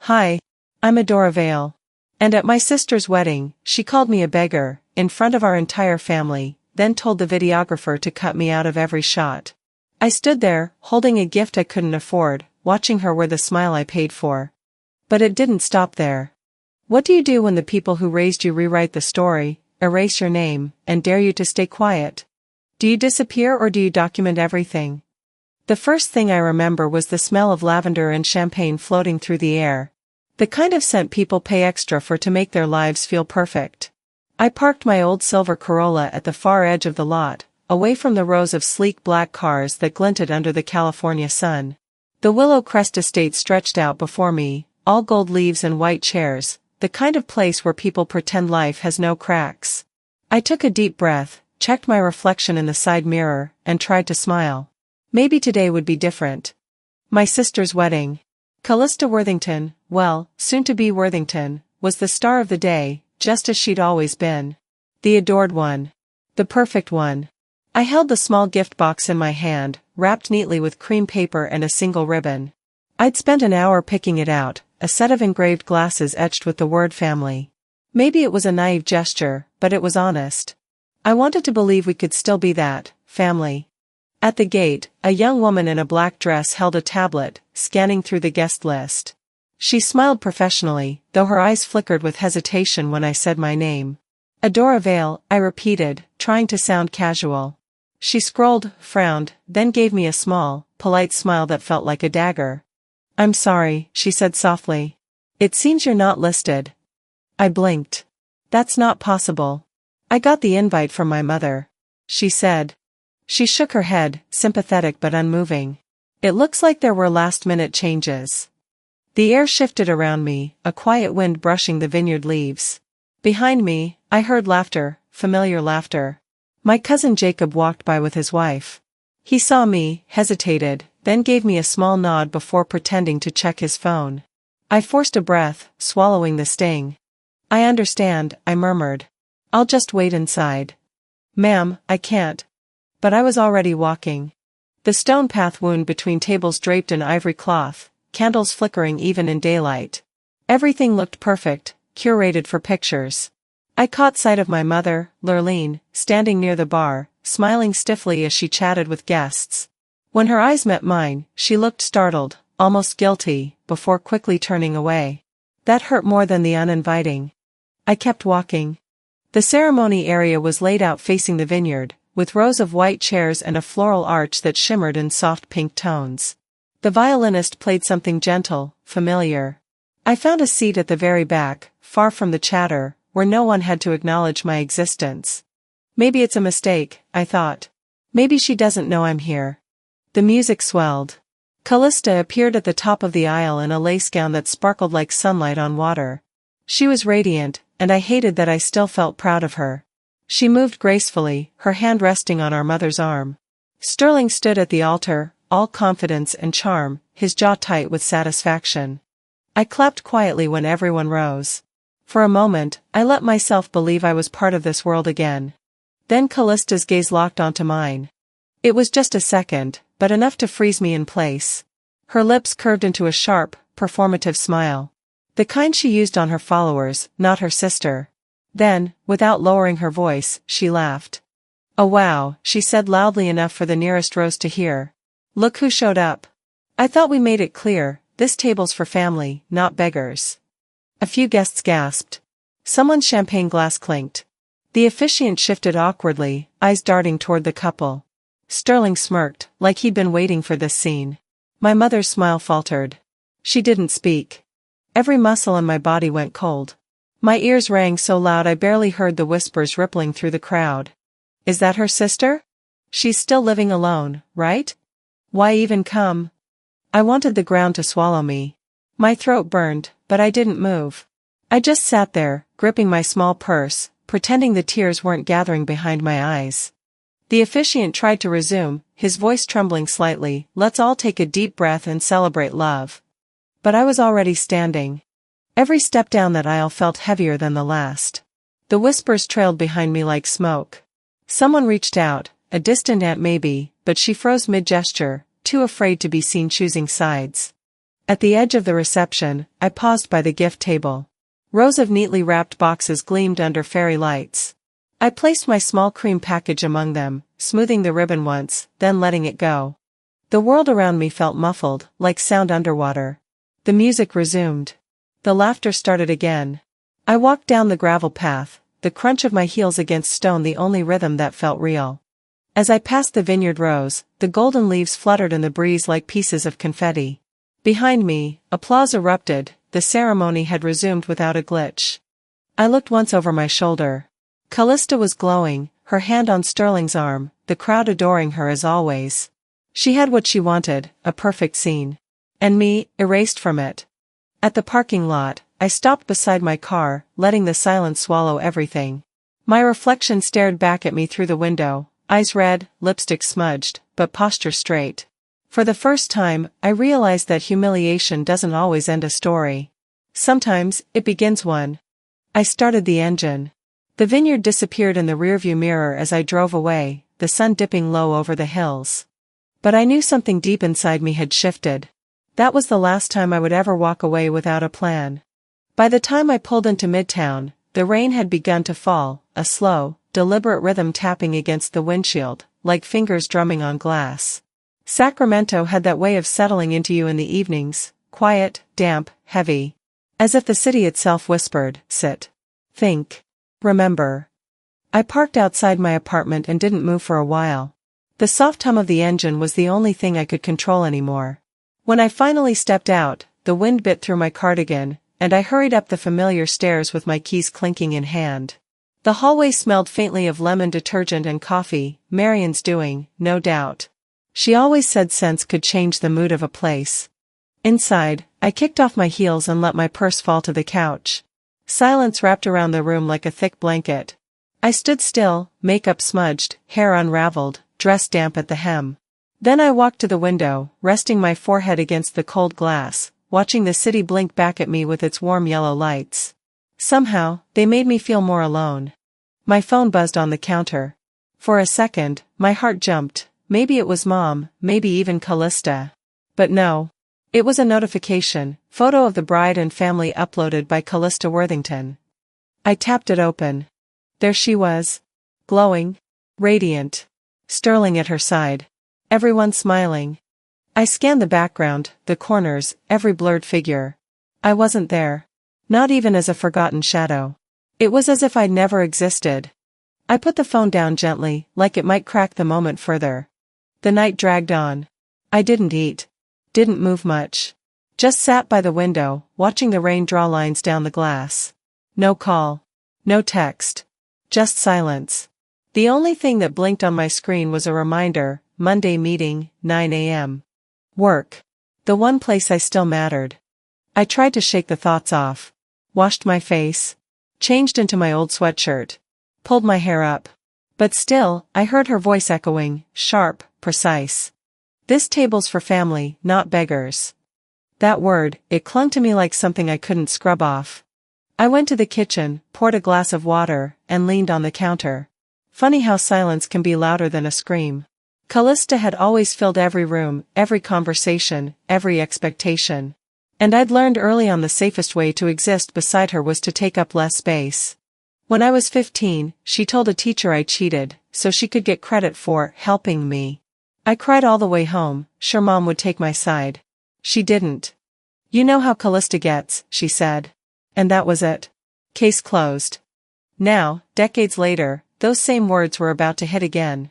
Hi, I'm Adora Vale. And at my sister's wedding, she called me a beggar, in front of our entire family, then told the videographer to cut me out of every shot. I stood there, holding a gift I couldn't afford, watching her wear the smile I paid for. But it didn't stop there. What do you do when the people who raised you rewrite the story, erase your name, and dare you to stay quiet? Do you disappear or do you document everything? The first thing I remember was the smell of lavender and champagne floating through the air. The kind of scent people pay extra for to make their lives feel perfect. I parked my old silver Corolla at the far edge of the lot, away from the rows of sleek black cars that glinted under the California sun. The Willow Crest estate stretched out before me, all gold leaves and white chairs, the kind of place where people pretend life has no cracks. I took a deep breath, checked my reflection in the side mirror, and tried to smile. Maybe today would be different. My sister's wedding. Callista Worthington, well, soon-to-be Worthington, was the star of the day, just as she'd always been. The adored one. The perfect one. I held the small gift box in my hand, wrapped neatly with cream paper and a single ribbon. I'd spent an hour picking it out, a set of engraved glasses etched with the word family. Maybe it was a naive gesture, but it was honest. I wanted to believe we could still be that, family. At the gate, a young woman in a black dress held a tablet, scanning through the guest list. She smiled professionally, though her eyes flickered with hesitation when I said my name. Adora Vale, I repeated, trying to sound casual. She scrolled, frowned, then gave me a small, polite smile that felt like a dagger. I'm sorry, she said softly. It seems you're not listed. I blinked. That's not possible. I got the invite from my mother, she said. She shook her head, sympathetic but unmoving. It looks like there were last-minute changes. The air shifted around me, a quiet wind brushing the vineyard leaves. Behind me, I heard laughter, familiar laughter. My cousin Jacob walked by with his wife. He saw me, hesitated, then gave me a small nod before pretending to check his phone. I forced a breath, swallowing the sting. I understand, I murmured. I'll just wait inside. Ma'am, I can't. But I was already walking. The stone path wound between tables draped in ivory cloth, candles flickering even in daylight. Everything looked perfect, curated for pictures. I caught sight of my mother, Lurleen, standing near the bar, smiling stiffly as she chatted with guests. When her eyes met mine, she looked startled, almost guilty, before quickly turning away. That hurt more than the uninviting. I kept walking. The ceremony area was laid out facing the vineyard, with rows of white chairs and a floral arch that shimmered in soft pink tones. The violinist played something gentle, familiar. I found a seat at the very back, far from the chatter, where no one had to acknowledge my existence. Maybe it's a mistake, I thought. Maybe she doesn't know I'm here. The music swelled. Callista appeared at the top of the aisle in a lace gown that sparkled like sunlight on water. She was radiant, and I hated that I still felt proud of her. She moved gracefully, her hand resting on our mother's arm. Sterling stood at the altar, all confidence and charm, his jaw tight with satisfaction. I clapped quietly when everyone rose. For a moment, I let myself believe I was part of this world again. Then Callista's gaze locked onto mine. It was just a second, but enough to freeze me in place. Her lips curved into a sharp, performative smile. The kind she used on her followers, not her sister. Then, without lowering her voice, she laughed. Oh wow, she said loudly enough for the nearest rows to hear. Look who showed up. I thought we made it clear, this table's for family, not beggars. A few guests gasped. Someone's champagne glass clinked. The officiant shifted awkwardly, eyes darting toward the couple. Sterling smirked, like he'd been waiting for this scene. My mother's smile faltered. She didn't speak. Every muscle in my body went cold. My ears rang so loud I barely heard the whispers rippling through the crowd. Is that her sister? She's still living alone, right? Why even come? I wanted the ground to swallow me. My throat burned, but I didn't move. I just sat there, gripping my small purse, pretending the tears weren't gathering behind my eyes. The officiant tried to resume, his voice trembling slightly, let's all take a deep breath and celebrate love. But I was already standing. Every step down that aisle felt heavier than the last. The whispers trailed behind me like smoke. Someone reached out, a distant aunt maybe, but she froze mid-gesture, too afraid to be seen choosing sides. At the edge of the reception, I paused by the gift table. Rows of neatly wrapped boxes gleamed under fairy lights. I placed my small cream package among them, smoothing the ribbon once, then letting it go. The world around me felt muffled, like sound underwater. The music resumed. The laughter started again. I walked down the gravel path, the crunch of my heels against stone the only rhythm that felt real. As I passed the vineyard rows, the golden leaves fluttered in the breeze like pieces of confetti. Behind me, applause erupted, the ceremony had resumed without a glitch. I looked once over my shoulder. Callista was glowing, her hand on Sterling's arm, the crowd adoring her as always. She had what she wanted, a perfect scene. And me, erased from it. At the parking lot, I stopped beside my car, letting the silence swallow everything. My reflection stared back at me through the window, eyes red, lipstick smudged, but posture straight. For the first time, I realized that humiliation doesn't always end a story. Sometimes, it begins one. I started the engine. The vineyard disappeared in the rearview mirror as I drove away, the sun dipping low over the hills. But I knew something deep inside me had shifted. That was the last time I would ever walk away without a plan. By the time I pulled into Midtown, the rain had begun to fall, a slow, deliberate rhythm tapping against the windshield, like fingers drumming on glass. Sacramento had that way of settling into you in the evenings, quiet, damp, heavy. As if the city itself whispered, sit. Think. Remember. I parked outside my apartment and didn't move for a while. The soft hum of the engine was the only thing I could control anymore. When I finally stepped out, the wind bit through my cardigan, and I hurried up the familiar stairs with my keys clinking in hand. The hallway smelled faintly of lemon detergent and coffee, Marian's doing, no doubt. She always said scents could change the mood of a place. Inside, I kicked off my heels and let my purse fall to the couch. Silence wrapped around the room like a thick blanket. I stood still, makeup smudged, hair unraveled, dress damp at the hem. Then I walked to the window, resting my forehead against the cold glass, watching the city blink back at me with its warm yellow lights. Somehow, they made me feel more alone. My phone buzzed on the counter. For a second, my heart jumped. Maybe it was Mom, maybe even Callista. But no. It was a notification, photo of the bride and family uploaded by Callista Worthington. I tapped it open. There she was. Glowing. Radiant. Sterling at her side. Everyone smiling. I scanned the background, the corners, every blurred figure. I wasn't there. Not even as a forgotten shadow. It was as if I'd never existed. I put the phone down gently, like it might crack the moment further. The night dragged on. I didn't eat. Didn't move much. Just sat by the window, watching the rain draw lines down the glass. No call. No text. Just silence. The only thing that blinked on my screen was a reminder, Monday meeting, 9 a.m. Work. The one place I still mattered. I tried to shake the thoughts off. Washed my face. Changed into my old sweatshirt. Pulled my hair up. But still, I heard her voice echoing, sharp, precise. This table's for family, not beggars. That word, it clung to me like something I couldn't scrub off. I went to the kitchen, poured a glass of water, and leaned on the counter. Funny how silence can be louder than a scream. Callista had always filled every room, every conversation, every expectation. And I'd learned early on the safest way to exist beside her was to take up less space. When I was 15, she told a teacher I cheated, so she could get credit for helping me. I cried all the way home, sure Mom would take my side. She didn't. You know how Callista gets, she said. And that was it. Case closed. Now, decades later, those same words were about to hit again.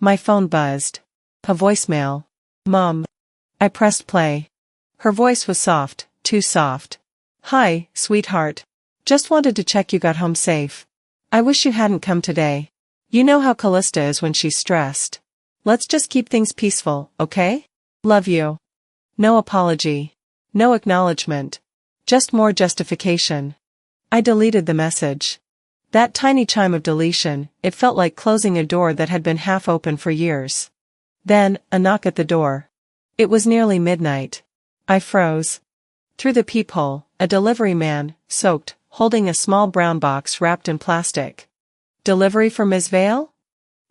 My phone buzzed. A voicemail. Mom. I pressed play. Her voice was soft, too soft. Hi, sweetheart. Just wanted to check you got home safe. I wish you hadn't come today. You know how Callista is when she's stressed. Let's just keep things peaceful, okay? Love you. No apology. No acknowledgement. Just more justification. I deleted the message. That tiny chime of deletion, it felt like closing a door that had been half open for years. Then, a knock at the door. It was nearly midnight. I froze. Through the peephole, a delivery man, soaked, holding a small brown box wrapped in plastic. Delivery for Ms. Vale?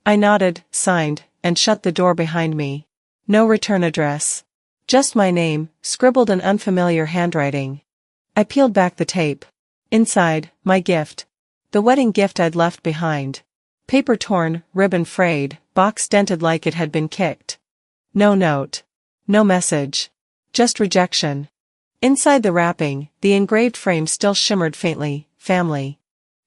I nodded, signed, and shut the door behind me. No return address. Just my name, scribbled in unfamiliar handwriting. I peeled back the tape. Inside, my gift. The wedding gift I'd left behind. Paper torn, ribbon frayed, box dented like it had been kicked. No note. No message. Just rejection. Inside the wrapping, the engraved frame still shimmered faintly, family.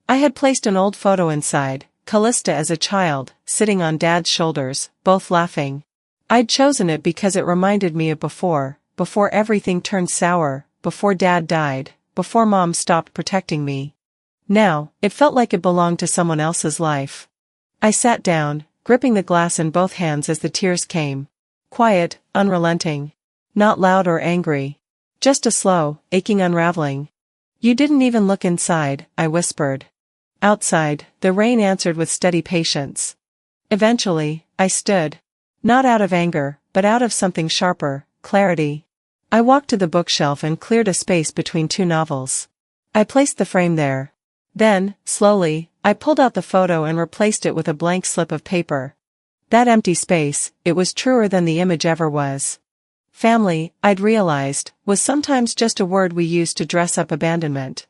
I had placed an old photo inside, Callista as a child, sitting on Dad's shoulders, both laughing. I'd chosen it because it reminded me of before everything turned sour, before Dad died, before Mom stopped protecting me. Now, it felt like it belonged to someone else's life. I sat down, gripping the glass in both hands as the tears came. Quiet, unrelenting. Not loud or angry. Just a slow, aching unraveling. You didn't even look inside, I whispered. Outside, the rain answered with steady patience. Eventually, I stood. Not out of anger, but out of something sharper, clarity. I walked to the bookshelf and cleared a space between two novels. I placed the frame there. Then, slowly, I pulled out the photo and replaced it with a blank slip of paper. That empty space, it was truer than the image ever was. Family, I'd realized, was sometimes just a word we used to dress up abandonment.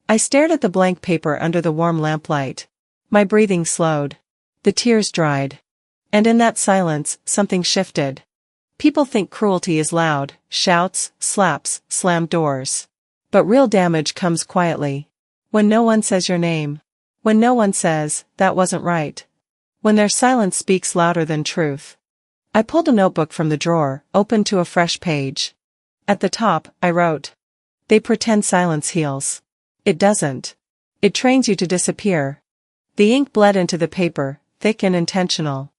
I stared at the blank paper under the warm lamplight. My breathing slowed. The tears dried. And in that silence, something shifted. People think cruelty is loud, shouts, slaps, slammed doors. But real damage comes quietly. When no one says your name. When no one says, that wasn't right. When their silence speaks louder than truth. I pulled a notebook from the drawer, opened to a fresh page. At the top, I wrote. They pretend silence heals. It doesn't. It trains you to disappear. The ink bled into the paper, thick and intentional.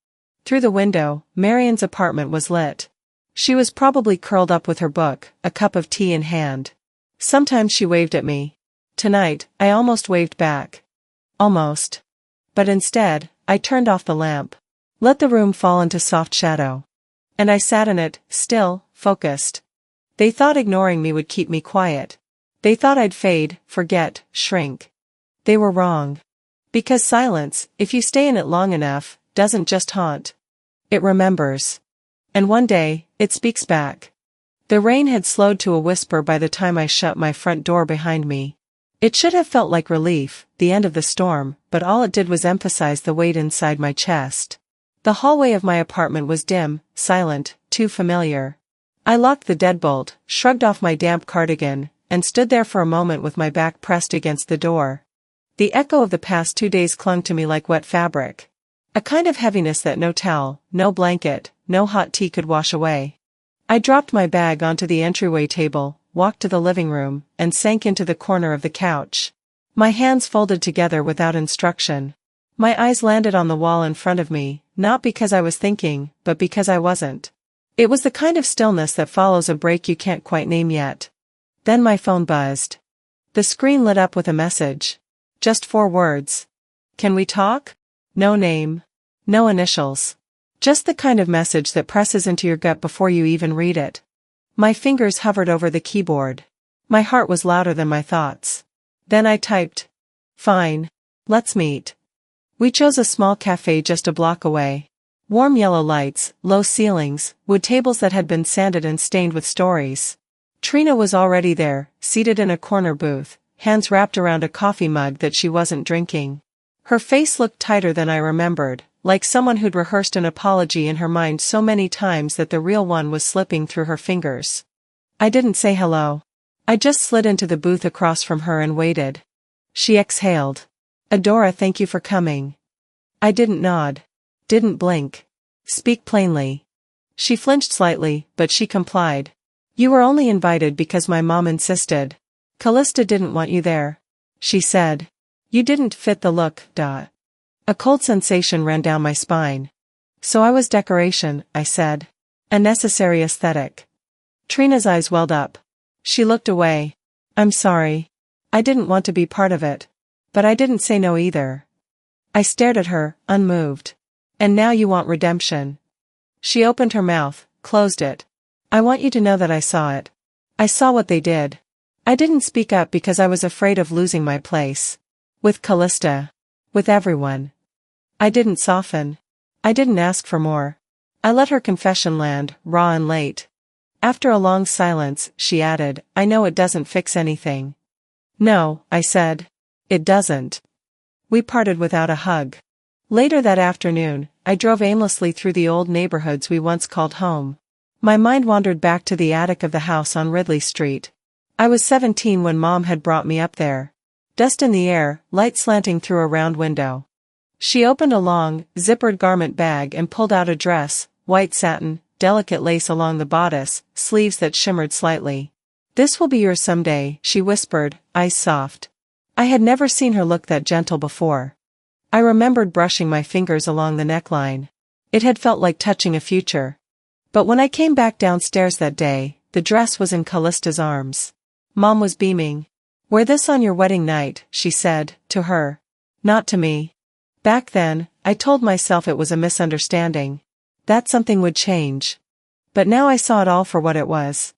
Through the window, Marian's apartment was lit. She was probably curled up with her book, a cup of tea in hand. Sometimes she waved at me. Tonight, I almost waved back. Almost. But instead, I turned off the lamp. Let the room fall into soft shadow. And I sat in it, still, focused. They thought ignoring me would keep me quiet. They thought I'd fade, forget, shrink. They were wrong. Because silence, if you stay in it long enough, doesn't just haunt. It remembers. And one day, it speaks back. The rain had slowed to a whisper by the time I shut my front door behind me. It should have felt like relief, the end of the storm, but all it did was emphasize the weight inside my chest. The hallway of my apartment was dim, silent, too familiar. I locked the deadbolt, shrugged off my damp cardigan, and stood there for a moment with my back pressed against the door. The echo of the past 2 days clung to me like wet fabric. A kind of heaviness that no towel, no blanket, no hot tea could wash away. I dropped my bag onto the entryway table, walked to the living room, and sank into the corner of the couch. My hands folded together without instruction. My eyes landed on the wall in front of me, not because I was thinking, but because I wasn't. It was the kind of stillness that follows a break you can't quite name yet. Then my phone buzzed. The screen lit up with a message. Just 4 words. Can we talk? No name. No initials. Just the kind of message that presses into your gut before you even read it. My fingers hovered over the keyboard. My heart was louder than my thoughts. Then I typed. Fine. Let's meet. We chose a small cafe just a block away. Warm yellow lights, low ceilings, wood tables that had been sanded and stained with stories. Trina was already there, seated in a corner booth, hands wrapped around a coffee mug that she wasn't drinking. Her face looked tighter than I remembered, like someone who'd rehearsed an apology in her mind so many times that the real one was slipping through her fingers. I didn't say hello. I just slid into the booth across from her and waited. She exhaled. Adora, thank you for coming. I didn't nod. Didn't blink. Speak plainly. She flinched slightly, but she complied. You were only invited because my mom insisted. Callista didn't want you there. She said. You didn't fit the look, . A cold sensation ran down my spine. So I was decoration, I said. A necessary aesthetic. Trina's eyes welled up. She looked away. I'm sorry. I didn't want to be part of it. But I didn't say no either. I stared at her, unmoved. And now you want redemption. She opened her mouth, closed it. I want you to know that I saw it. I saw what they did. I didn't speak up because I was afraid of losing my place. With Callista. With everyone. I didn't soften. I didn't ask for more. I let her confession land, raw and late. After a long silence, she added, "I know it doesn't fix anything." "No," I said. "It doesn't." We parted without a hug. Later that afternoon, I drove aimlessly through the old neighborhoods we once called home. My mind wandered back to the attic of the house on Ridley Street. I was 17 when Mom had brought me up there. Dust in the air, light slanting through a round window. She opened a long, zippered garment bag and pulled out a dress, white satin, delicate lace along the bodice, sleeves that shimmered slightly. "This will be yours someday," she whispered, eyes soft. I had never seen her look that gentle before. I remembered brushing my fingers along the neckline. It had felt like touching a future. But when I came back downstairs that day, the dress was in Callista's arms. Mom was beaming. "Wear this on your wedding night," she said, to her. Not to me. Back then, I told myself it was a misunderstanding. That something would change. But now I saw it all for what it was.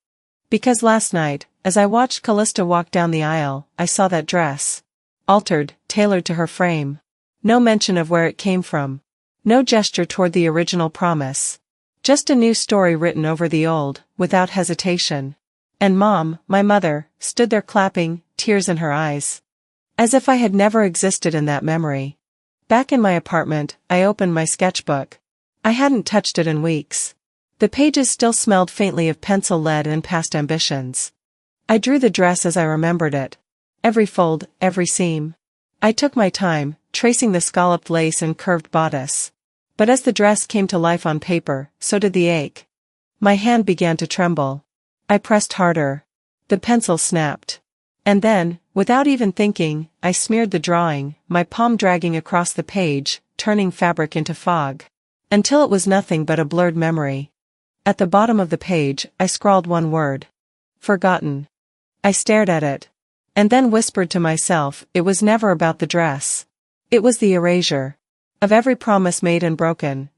Because last night, as I watched Callista walk down the aisle, I saw that dress. Altered, tailored to her frame. No mention of where it came from. No gesture toward the original promise. Just a new story written over the old, without hesitation. And Mom, my mother, stood there clapping, tears in her eyes. As if I had never existed in that memory. Back in my apartment, I opened my sketchbook. I hadn't touched it in weeks. The pages still smelled faintly of pencil lead and past ambitions. I drew the dress as I remembered it. Every fold, every seam. I took my time, tracing the scalloped lace and curved bodice. But as the dress came to life on paper, so did the ache. My hand began to tremble. I pressed harder. The pencil snapped. And then, without even thinking, I smeared the drawing, my palm dragging across the page, turning fabric into fog. Until it was nothing but a blurred memory. At the bottom of the page, I scrawled one word. Forgotten. I stared at it. And then whispered to myself, it was never about the dress. It was the erasure. Of every promise made and broken.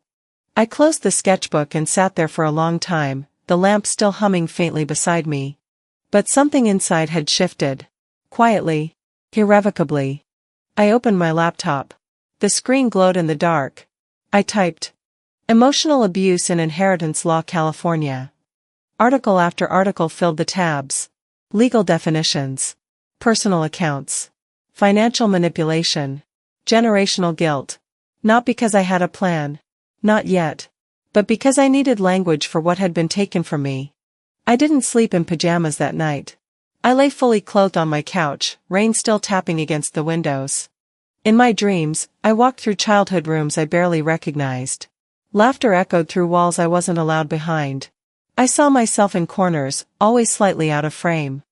I closed the sketchbook and sat there for a long time, the lamp still humming faintly beside me. But something inside had shifted. Quietly. Irrevocably. I opened my laptop. The screen glowed in the dark. I typed. Emotional Abuse in Inheritance Law, California. Article after article filled the tabs. Legal definitions. Personal accounts. Financial manipulation. Generational guilt. Not because I had a plan. Not yet. But because I needed language for what had been taken from me. I didn't sleep in pajamas that night. I lay fully clothed on my couch, rain still tapping against the windows. In my dreams, I walked through childhood rooms I barely recognized. Laughter echoed through walls I wasn't allowed behind. I saw myself in corners, always slightly out of frame.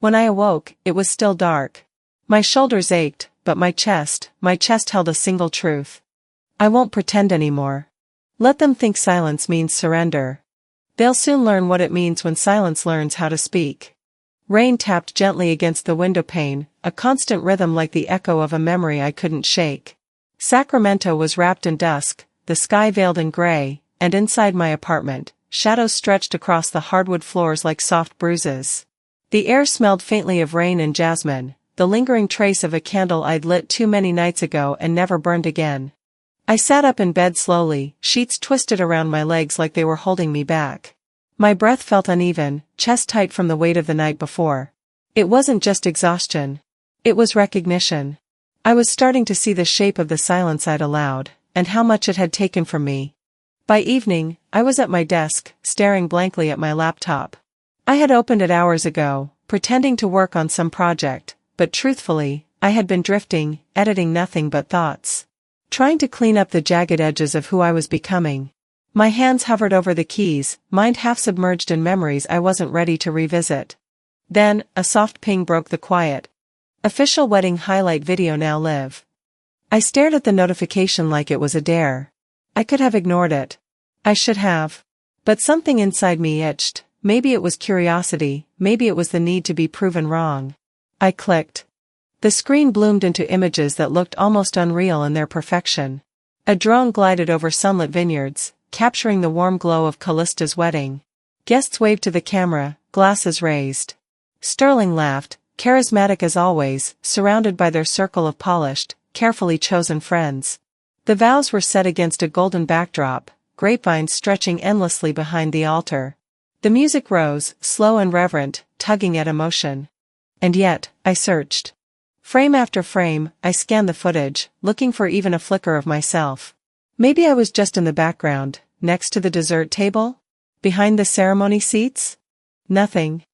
When I awoke, it was still dark. My shoulders ached, but my chest held a single truth. I won't pretend anymore. Let them think silence means surrender. They'll soon learn what it means when silence learns how to speak. Rain tapped gently against the windowpane, a constant rhythm like the echo of a memory I couldn't shake. Sacramento was wrapped in dusk, the sky veiled in gray, and inside my apartment, shadows stretched across the hardwood floors like soft bruises. The air smelled faintly of rain and jasmine, the lingering trace of a candle I'd lit too many nights ago and never burned again. I sat up in bed slowly, sheets twisted around my legs like they were holding me back. My breath felt uneven, chest tight from the weight of the night before. It wasn't just exhaustion. It was recognition. I was starting to see the shape of the silence I'd allowed, and how much it had taken from me. By evening, I was at my desk, staring blankly at my laptop. I had opened it hours ago, pretending to work on some project, but truthfully, I had been drifting, editing nothing but thoughts. Trying to clean up the jagged edges of who I was becoming. My hands hovered over the keys, mind half submerged in memories I wasn't ready to revisit. Then, a soft ping broke the quiet. Official wedding highlight video now live. I stared at the notification like it was a dare. I could have ignored it. I should have. But something inside me itched. Maybe it was curiosity, maybe it was the need to be proven wrong. I clicked. The screen bloomed into images that looked almost unreal in their perfection. A drone glided over sunlit vineyards, capturing the warm glow of Callista's wedding. Guests waved to the camera, glasses raised. Sterling laughed, charismatic as always, surrounded by their circle of polished, carefully chosen friends. The vows were set against a golden backdrop, grapevines stretching endlessly behind the altar. The music rose, slow and reverent, tugging at emotion. And yet, I searched. Frame after frame, I scanned the footage, looking for even a flicker of myself. Maybe I was just in the background, next to the dessert table? Behind the ceremony seats? Nothing.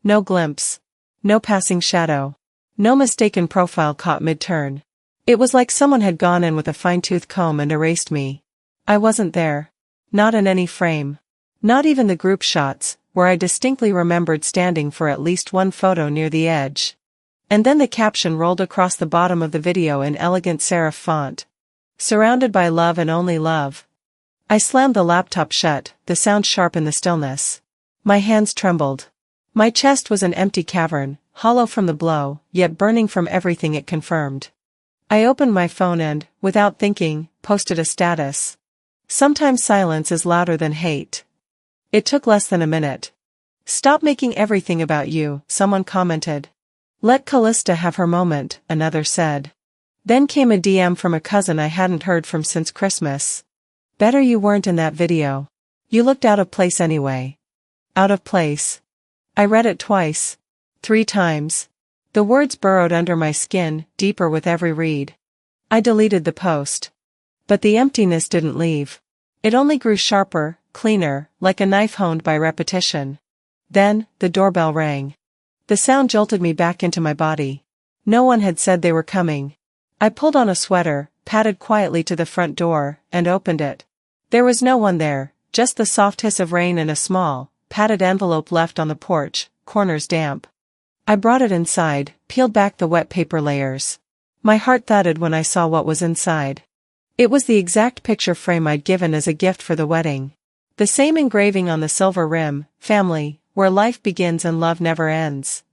No glimpse. No passing shadow. No mistaken profile caught mid-turn. It was like someone had gone in with a fine-tooth comb and erased me. I wasn't there. Not in any frame. Not even the group shots, where I distinctly remembered standing for at least one photo near the edge. And then the caption rolled across the bottom of the video in elegant serif font. Surrounded by love and only love. I slammed the laptop shut, the sound sharp in the stillness. My hands trembled. My chest was an empty cavern, hollow from the blow, yet burning from everything it confirmed. I opened my phone and, without thinking, posted a status. Sometimes silence is louder than hate. It took less than a minute. Stop making everything about you, someone commented. Let Callista have her moment, another said. Then came a DM from a cousin I hadn't heard from since Christmas. Better you weren't in that video. You looked out of place anyway. Out of place. I read it twice. 3 times. The words burrowed under my skin, deeper with every read. I deleted the post. But the emptiness didn't leave. It only grew sharper, cleaner, like a knife honed by repetition. Then, the doorbell rang. The sound jolted me back into my body. No one had said they were coming. I pulled on a sweater, padded quietly to the front door, and opened it. There was no one there, just the soft hiss of rain and a small, padded envelope left on the porch, corners damp. I brought it inside, peeled back the wet paper layers. My heart thudded when I saw what was inside. It was the exact picture frame I'd given as a gift for the wedding. The same engraving on the silver rim, family, where life begins and love never ends.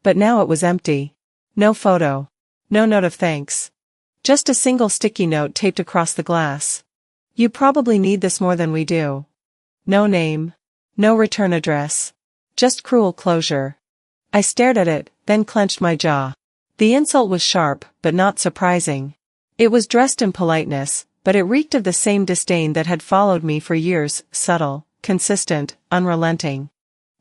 But now it was empty. No photo. No note of thanks. Just a single sticky note taped across the glass. You probably need this more than we do. No name. No return address. Just cruel closure. I stared at it, then clenched my jaw. The insult was sharp, but not surprising. It was dressed in politeness, but it reeked of the same disdain that had followed me for years, subtle, consistent, unrelenting.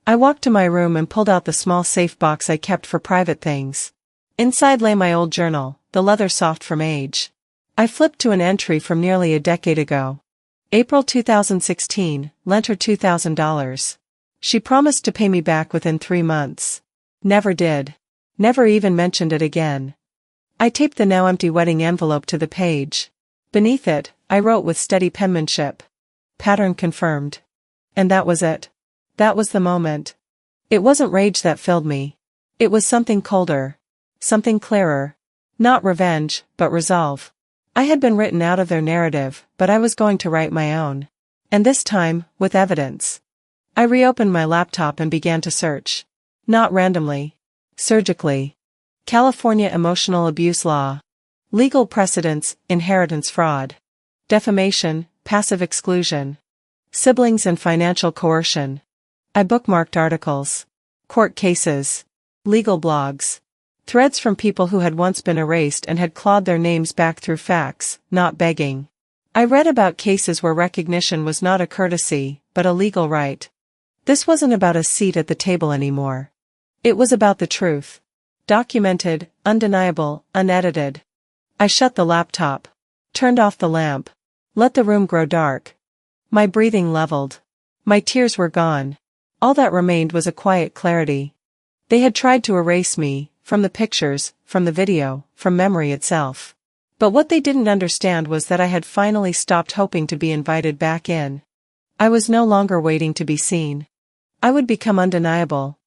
I walked to my room and pulled out the small safe box I kept for private things. Inside lay my old journal, the leather soft from age. I flipped to an entry from nearly a decade ago. April 2016, lent her $2,000. She promised to pay me back within 3 months. Never did. Never even mentioned it again. I taped the now empty wedding envelope to the page. Beneath it, I wrote with steady penmanship. Pattern confirmed. And that was it. That was the moment. It wasn't rage that filled me. It was something colder. Something clearer. Not revenge, but resolve. I had been written out of their narrative, but I was going to write my own. And this time, with evidence. I reopened my laptop and began to search. Not randomly. Surgically. California emotional abuse law. Legal precedents, inheritance fraud. Defamation, passive exclusion. Siblings and financial coercion. I bookmarked articles. Court cases. Legal blogs. Threads from people who had once been erased and had clawed their names back through fax, not begging. I read about cases where recognition was not a courtesy, but a legal right. This wasn't about a seat at the table anymore. It was about the truth. Documented, undeniable, unedited. I shut the laptop. Turned off the lamp. Let the room grow dark. My breathing leveled. My tears were gone. All that remained was a quiet clarity. They had tried to erase me, from the pictures, from the video, from memory itself. But what they didn't understand was that I had finally stopped hoping to be invited back in. I was no longer waiting to be seen. I would become undeniable.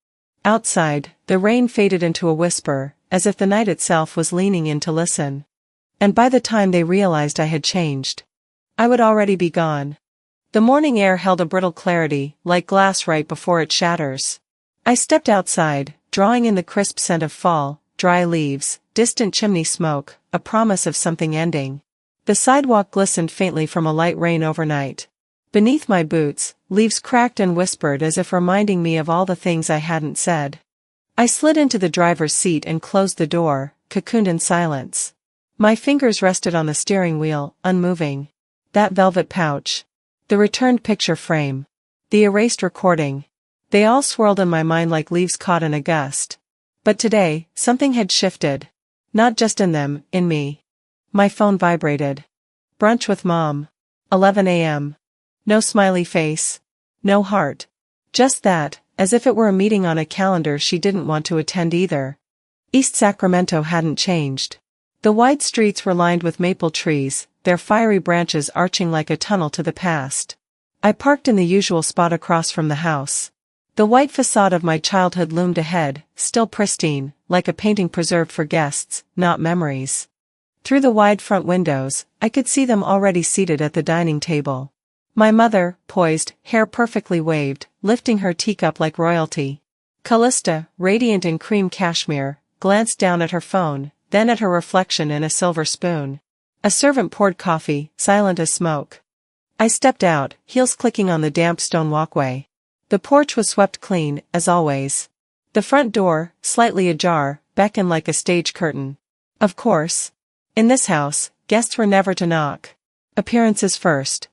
Outside, the rain faded into a whisper, as if the night itself was leaning in to listen. And by the time they realized I had changed, I would already be gone. The morning air held a brittle clarity, like glass right before it shatters. I stepped outside, drawing in the crisp scent of fall, dry leaves, distant chimney smoke, a promise of something ending. The sidewalk glistened faintly from a light rain overnight. Beneath my boots, leaves cracked and whispered as if reminding me of all the things I hadn't said. I slid into the driver's seat and closed the door, cocooned in silence. My fingers rested on the steering wheel, unmoving. That velvet pouch. The returned picture frame. The erased recording. They all swirled in my mind like leaves caught in a gust. But today, something had shifted. Not just in them, in me. My phone vibrated. Brunch with Mom. 11 a.m. No smiley face. No heart. Just that, as if it were a meeting on a calendar she didn't want to attend either. East Sacramento hadn't changed. The wide streets were lined with maple trees, their fiery branches arching like a tunnel to the past. I parked in the usual spot across from the house. The white facade of my childhood loomed ahead, still pristine, like a painting preserved for guests, not memories. Through the wide front windows, I could see them already seated at the dining table. My mother, poised, hair perfectly waved, lifting her teacup like royalty. Callista, radiant in cream cashmere, glanced down at her phone, then at her reflection in a silver spoon. A servant poured coffee, silent as smoke. I stepped out, heels clicking on the damp stone walkway. The porch was swept clean, as always. The front door, slightly ajar, beckoned like a stage curtain. Of course. In this house, guests were never to knock. Appearances first.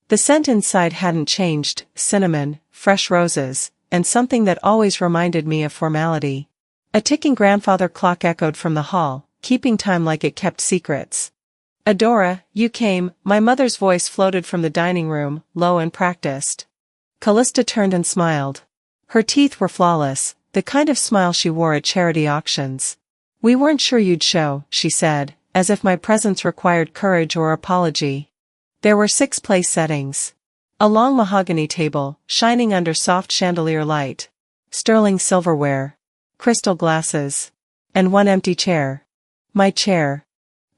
The scent inside hadn't changed, cinnamon, fresh roses, and something that always reminded me of formality. A ticking grandfather clock echoed from the hall, keeping time like it kept secrets. Adora, you came, my mother's voice floated from the dining room, low and practiced. Callista turned and smiled. Her teeth were flawless, the kind of smile she wore at charity auctions. We weren't sure you'd show, she said, as if my presence required courage or apology. There were 6 place settings. A long mahogany table, shining under soft chandelier light. Sterling silverware. Crystal glasses. And 1 empty chair. My chair.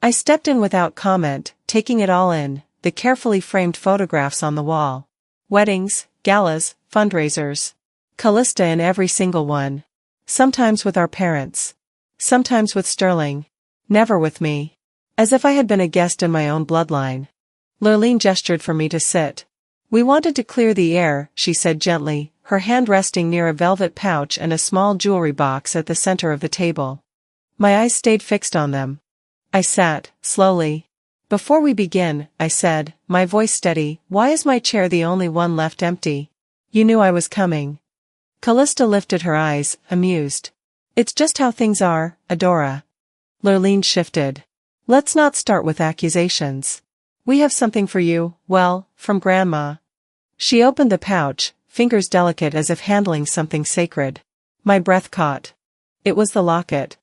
I stepped in without comment, taking it all in, the carefully framed photographs on the wall. Weddings, galas, fundraisers. Callista in every single one. Sometimes with our parents. Sometimes with Sterling. Never with me. As if I had been a guest in my own bloodline. Lurleen gestured for me to sit. We wanted to clear the air, she said gently, her hand resting near a velvet pouch and a small jewelry box at the center of the table. My eyes stayed fixed on them. I sat, slowly. Before we begin, I said, my voice steady, why is my chair the only one left empty? You knew I was coming. Callista lifted her eyes, amused. It's just how things are, Adora. Lurleen shifted. Let's not start with accusations. We have something for you, well, from Grandma. She opened the pouch, fingers delicate as if handling something sacred. My breath caught. It was the locket.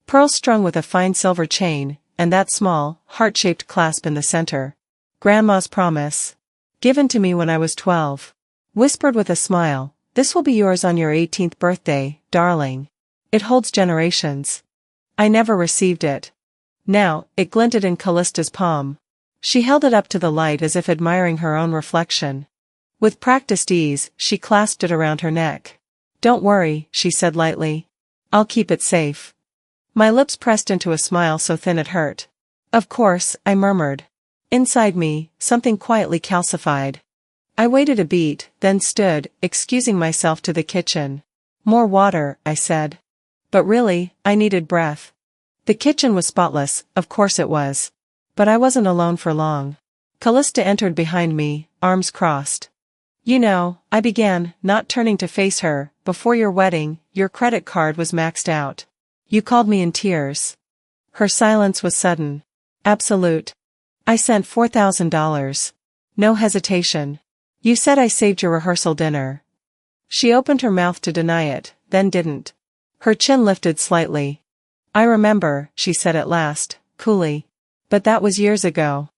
Pearls strung with a fine silver chain, and that small, heart-shaped clasp in the center. Grandma's promise. Given to me when I was 12. Whispered with a smile, this will be yours on your 18th birthday, darling. It holds generations. I never received it. Now, it glinted in Callista's palm. She held it up to the light as if admiring her own reflection. With practiced ease, she clasped it around her neck. Don't worry, she said lightly. I'll keep it safe. My lips pressed into a smile so thin it hurt. Of course, I murmured. Inside me, something quietly calcified. I waited a beat, then stood, excusing myself to the kitchen. More water, I said. But really, I needed breath. The kitchen was spotless, of course it was. But I wasn't alone for long. Callista entered behind me, arms crossed. You know, I began, not turning to face her, before your wedding, your credit card was maxed out. You called me in tears. Her silence was sudden. Absolute. I sent $4,000. No hesitation. You said I saved your rehearsal dinner. She opened her mouth to deny it, then didn't. Her chin lifted slightly. I remember, she said at last, coolly. But that was years ago.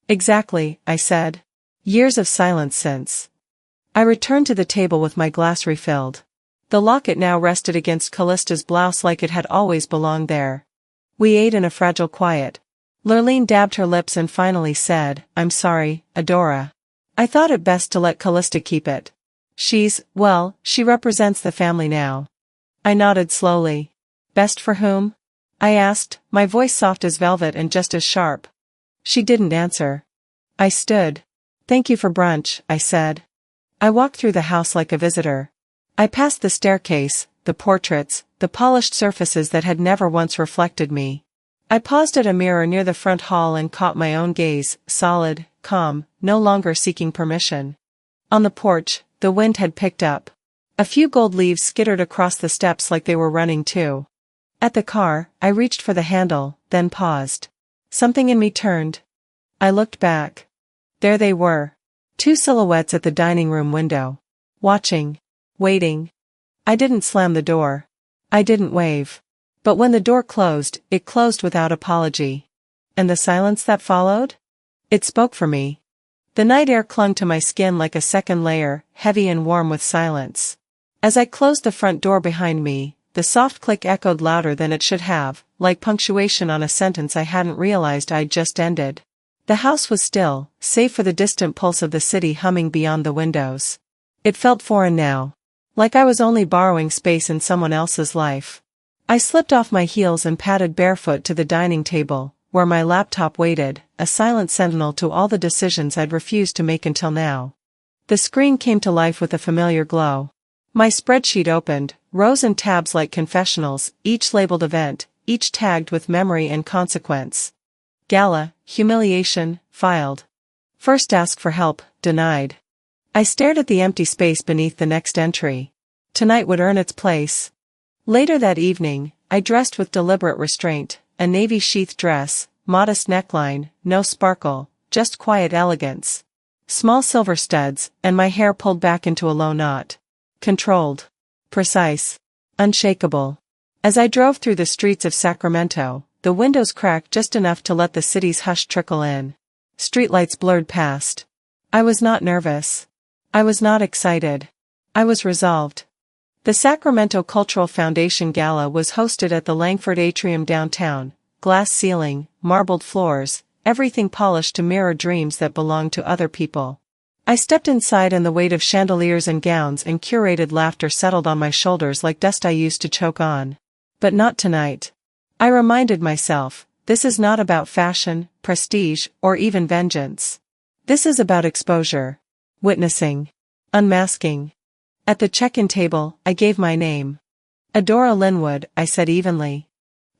Exactly, I said. Years of silence since. I returned to the table with my glass refilled. The locket now rested against Callista's blouse like it had always belonged there. We ate in a fragile quiet. Lurleen dabbed her lips and finally said, I'm sorry, Adora. I thought it best to let Callista keep it. She represents the family now. I nodded slowly. Best for whom? I asked, my voice soft as velvet and just as sharp. She didn't answer. I stood. Thank you for brunch, I said. I walked through the house like a visitor. I passed the staircase, the portraits, the polished surfaces that had never once reflected me. I paused at a mirror near the front hall and caught my own gaze, solid, calm, no longer seeking permission. On the porch, the wind had picked up. A few gold leaves skittered across the steps like they were running too. At the car, I reached for the handle, then paused. Something in me turned. I looked back. There they were. Two silhouettes at the dining room window. Watching. Waiting. I didn't slam the door. I didn't wave. But when the door closed, it closed without apology. And the silence that followed? It spoke for me. The night air clung to my skin like a second layer, heavy and warm with silence. As I closed the front door behind me, the soft click echoed louder than it should have, like punctuation on a sentence I hadn't realized I'd just ended. The house was still, save for the distant pulse of the city humming beyond the windows. It felt foreign now. Like I was only borrowing space in someone else's life. I slipped off my heels and padded barefoot to the dining table, where my laptop waited, a silent sentinel to all the decisions I'd refused to make until now. The screen came to life with a familiar glow. My spreadsheet opened, rows and tabs like confessionals, each labeled event, each tagged with memory and consequence. Gala, humiliation, filed. First ask for help, denied. I stared at the empty space beneath the next entry. Tonight would earn its place. Later that evening, I dressed with deliberate restraint, a navy sheath dress, modest neckline, no sparkle, just quiet elegance. Small silver studs, and my hair pulled back into a low knot. Controlled. Precise. Unshakable. As I drove through the streets of Sacramento, the windows cracked just enough to let the city's hush trickle in. Streetlights blurred past. I was not nervous. I was not excited. I was resolved. The Sacramento Cultural Foundation Gala was hosted at the Langford Atrium downtown, glass ceiling, marbled floors, everything polished to mirror dreams that belonged to other people. I stepped inside and the weight of chandeliers and gowns and curated laughter settled on my shoulders like dust I used to choke on. But not tonight. I reminded myself, this is not about fashion, prestige, or even vengeance. This is about exposure. Witnessing. Unmasking. At the check-in table, I gave my name. Adora Linwood, I said evenly.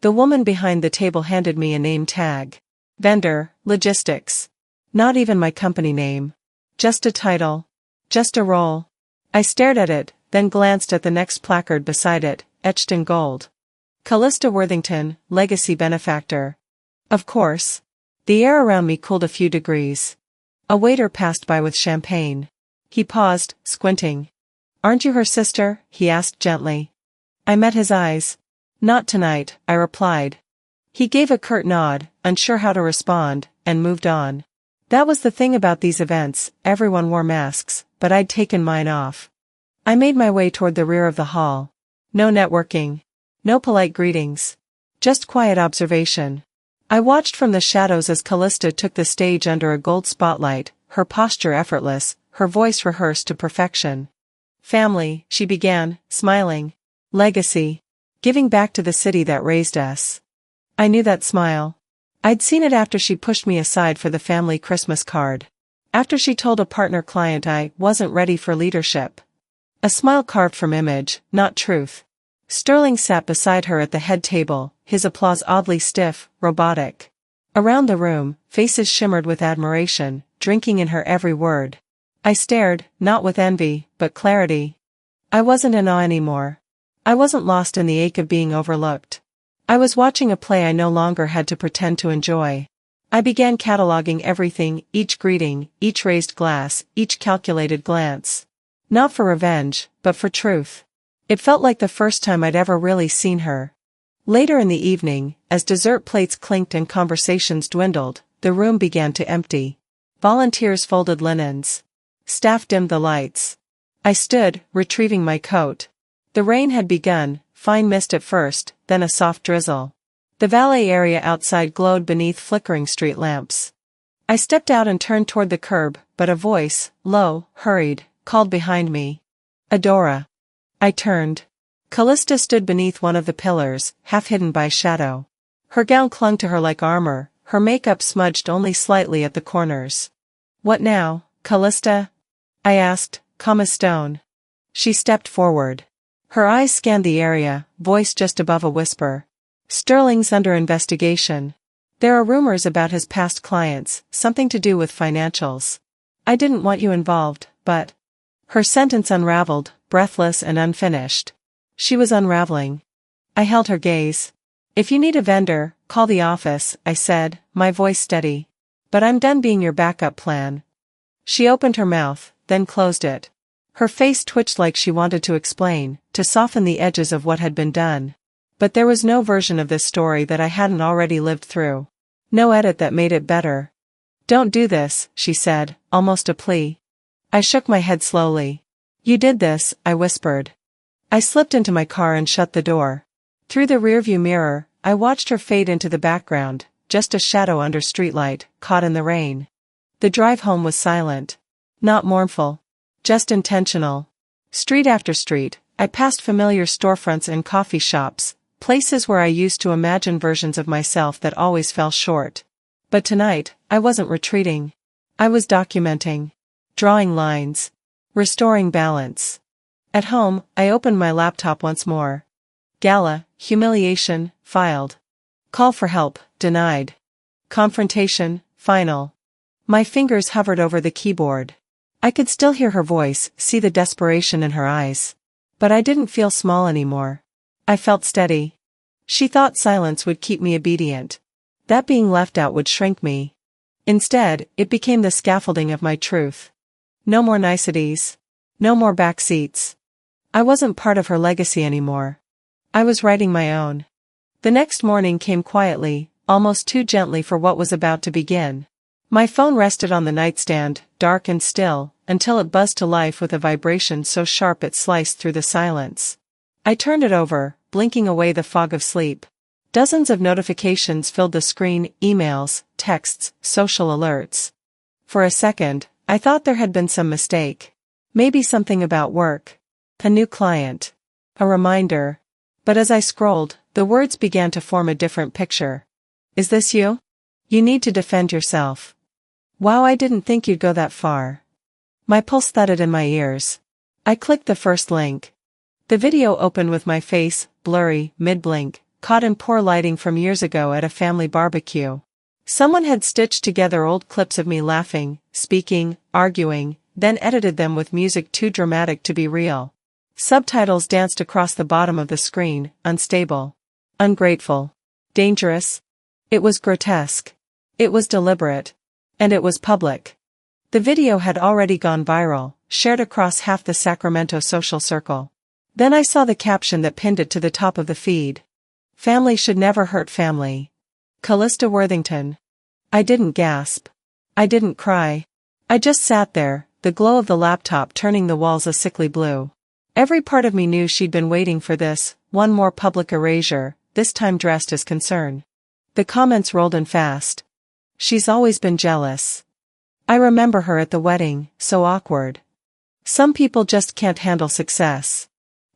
The woman behind the table handed me a name tag. Vendor, logistics. Not even my company name. Just a title. Just a role. I stared at it, then glanced at the next placard beside it, etched in gold. Callista Worthington, Legacy Benefactor. Of course. The air around me cooled a few degrees. A waiter passed by with champagne. He paused, squinting. Aren't you her sister? He asked gently. I met his eyes. Not tonight, I replied. He gave a curt nod, unsure how to respond, and moved on. That was the thing about these events, everyone wore masks, but I'd taken mine off. I made my way toward the rear of the hall. No networking. No polite greetings. Just quiet observation. I watched from the shadows as Callista took the stage under a gold spotlight, her posture effortless, her voice rehearsed to perfection. Family, she began, smiling. Legacy. Giving back to the city that raised us. I knew that smile. I'd seen it after she pushed me aside for the family Christmas card. After she told a partner client I wasn't ready for leadership. A smile carved from image, not truth. Sterling sat beside her at the head table, his applause oddly stiff, robotic. Around the room, faces shimmered with admiration, drinking in her every word. I stared, not with envy, but clarity. I wasn't in awe anymore. I wasn't lost in the ache of being overlooked. I was watching a play I no longer had to pretend to enjoy. I began cataloging everything, each greeting, each raised glass, each calculated glance. Not for revenge, but for truth. It felt like the first time I'd ever really seen her. Later in the evening, as dessert plates clinked and conversations dwindled, the room began to empty. Volunteers folded linens. Staff dimmed the lights. I stood, retrieving my coat. The rain had begun, fine mist at first, then a soft drizzle. The valet area outside glowed beneath flickering street lamps. I stepped out and turned toward the curb, but a voice, low, hurried, called behind me. Adora. I turned. Callista stood beneath one of the pillars, half hidden by shadow. Her gown clung to her like armor, her makeup smudged only slightly at the corners. What now, Callista? I asked, calm as stone. She stepped forward. Her eyes scanned the area, voice just above a whisper. Sterling's under investigation. There are rumors about his past clients, something to do with financials. I didn't want you involved, but... Her sentence unraveled, breathless and unfinished. She was unraveling. I held her gaze. "If you need a vendor, call the office," I said, my voice steady. "But I'm done being your backup plan." She opened her mouth, then closed it. Her face twitched like she wanted to explain, to soften the edges of what had been done. But there was no version of this story that I hadn't already lived through. No edit that made it better. "Don't do this," she said, almost a plea. I shook my head slowly. "You did this," I whispered. I slipped into my car and shut the door. Through the rearview mirror, I watched her fade into the background, just a shadow under streetlight, caught in the rain. The drive home was silent. Not mournful. Just intentional. Street after street, I passed familiar storefronts and coffee shops, places where I used to imagine versions of myself that always fell short. But tonight, I wasn't retreating. I was documenting. Drawing lines. Restoring balance. At home, I opened my laptop once more. Gala, humiliation, filed. Call for help, denied. Confrontation, final. My fingers hovered over the keyboard. I could still hear her voice, see the desperation in her eyes. But I didn't feel small anymore. I felt steady. She thought silence would keep me obedient. That being left out would shrink me. Instead, it became the scaffolding of my truth. No more niceties. No more backseats. I wasn't part of her legacy anymore. I was writing my own. The next morning came quietly, almost too gently for what was about to begin. My phone rested on the nightstand, dark and still, until it buzzed to life with a vibration so sharp it sliced through the silence. I turned it over, blinking away the fog of sleep. Dozens of notifications filled the screen, emails, texts, social alerts. For a second, I thought there had been some mistake. Maybe something about work. A new client. A reminder. But as I scrolled, the words began to form a different picture. "Is this you? You need to defend yourself." Wow, I didn't think you'd go that far. My pulse thudded in my ears. I clicked the first link. The video opened with my face, blurry, mid-blink, caught in poor lighting from years ago at a family barbecue. Someone had stitched together old clips of me laughing, speaking, arguing, then edited them with music too dramatic to be real. Subtitles danced across the bottom of the screen, unstable. Ungrateful. Dangerous. It was grotesque. It was deliberate. And it was public. The video had already gone viral, shared across half the Sacramento social circle. Then I saw the caption that pinned it to the top of the feed. "Family should never hurt family. Callista Worthington." I didn't gasp. I didn't cry. I just sat there, the glow of the laptop turning the walls a sickly blue. Every part of me knew she'd been waiting for this, one more public erasure, this time dressed as concern. The comments rolled in fast. "She's always been jealous. I remember her at the wedding, so awkward. Some people just can't handle success."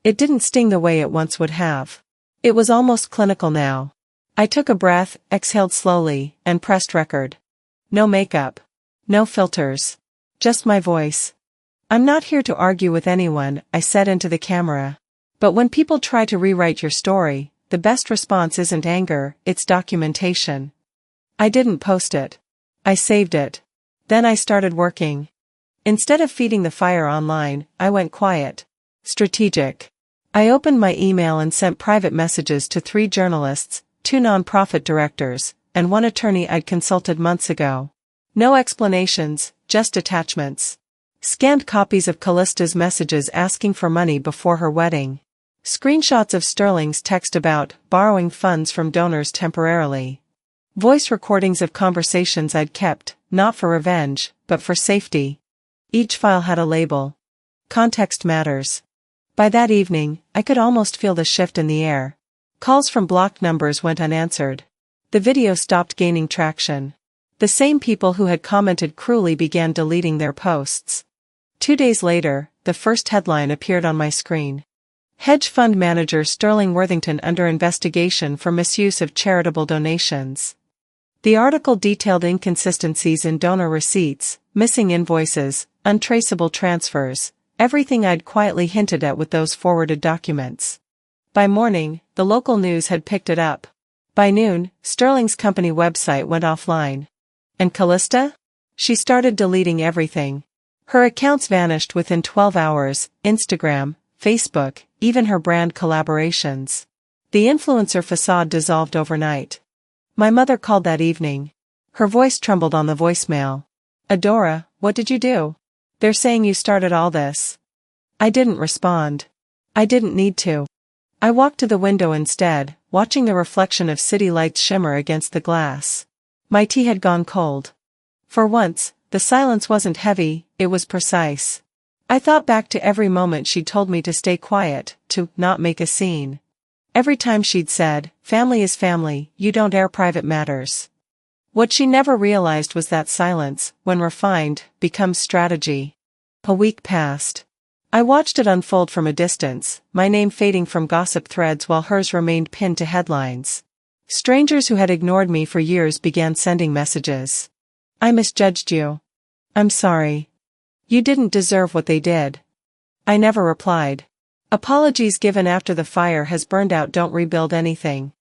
It didn't sting the way it once would have. It was almost clinical now. I took a breath, exhaled slowly, and pressed record. No makeup. No filters. Just my voice. "I'm not here to argue with anyone," I said into the camera. "But when people try to rewrite your story, the best response isn't anger, it's documentation." I didn't post it. I saved it. Then I started working. Instead of feeding the fire online, I went quiet. Strategic. I opened my email and sent private messages to 3 journalists, 2 nonprofit directors, and 1 attorney I'd consulted months ago. No explanations, just attachments. Scanned copies of Callista's messages asking for money before her wedding. Screenshots of Sterling's text about borrowing funds from donors temporarily. Voice recordings of conversations I'd kept, not for revenge, but for safety. Each file had a label. Context matters. By that evening, I could almost feel the shift in the air. Calls from blocked numbers went unanswered. The video stopped gaining traction. The same people who had commented cruelly began deleting their posts. 2 days later, the first headline appeared on my screen. Hedge fund manager Sterling Worthington under investigation for misuse of charitable donations. The article detailed inconsistencies in donor receipts, missing invoices, untraceable transfers, everything I'd quietly hinted at with those forwarded documents. By morning, the local news had picked it up. By noon, Sterling's company website went offline. And Callista? She started deleting everything. Her accounts vanished within 12 hours, Instagram, Facebook, even her brand collaborations. The influencer facade dissolved overnight. My mother called that evening. Her voice trembled on the voicemail. "Adora, what did you do? They're saying you started all this." I didn't respond. I didn't need to. I walked to the window instead, watching the reflection of city lights shimmer against the glass. My tea had gone cold. For once, the silence wasn't heavy, it was precise. I thought back to every moment she'd told me to stay quiet, to not make a scene. Every time she'd said, "Family is family, you don't air private matters." What she never realized was that silence, when refined, becomes strategy. A week passed. I watched it unfold from a distance, my name fading from gossip threads while hers remained pinned to headlines. Strangers who had ignored me for years began sending messages. "I misjudged you. I'm sorry. You didn't deserve what they did." I never replied. Apologies given after the fire has burned out don't rebuild anything.